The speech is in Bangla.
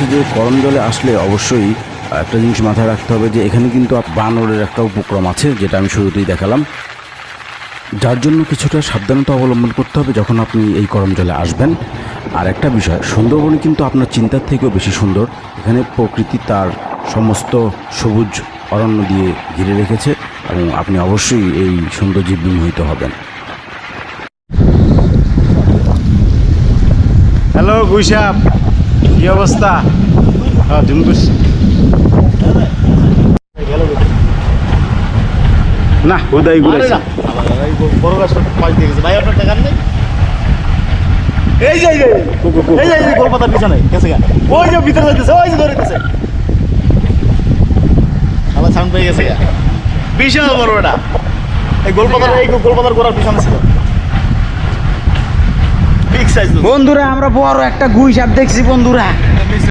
হচ্ছে যে গরম জলে আসলে অবশ্যই একটা জিনিস মাথায় রাখতে হবে যে এখানে কিন্তু বানরের একটা উপক্রম আছে, যেটা আমি শুরুতেই দেখালাম, যার জন্য কিছুটা সাবধানতা অবলম্বন করতে হবে যখন আপনি এই গরম জলে আসবেন। আর একটা বিষয়, সুন্দরবন কিন্তু আপনার চিন্তার থেকেও বেশি সুন্দর। এখানে প্রকৃতি তার সমস্ত সবুজ অরণ্য দিয়ে ঘিরে রেখেছে এবং আপনি অবশ্যই এই সৌন্দর্যে বিমোহিত হবেন। হ্যালো গুইসাপ, কি অবস্থা? জুমকুস না উদয় ঘুরেছে। বড় গাছ পাশ দিয়ে গেছে ভাই, আপনার টাকা নেই। এই যে এই যে গোলপাতার পিছনে গেছে গা, ওই যে ভিতরে যাইতেছে, ওই যে ধরেছে আবার সাউন্ড পেয়ে গেছে গা, বিশাল বড় এটা। এই গোলপাতার গোড়ার পিছনে ছিল, বিগ সাইজ। বন্ধুরা আমরা বড় একটা গুই সাপ দেখছি বন্ধুরা।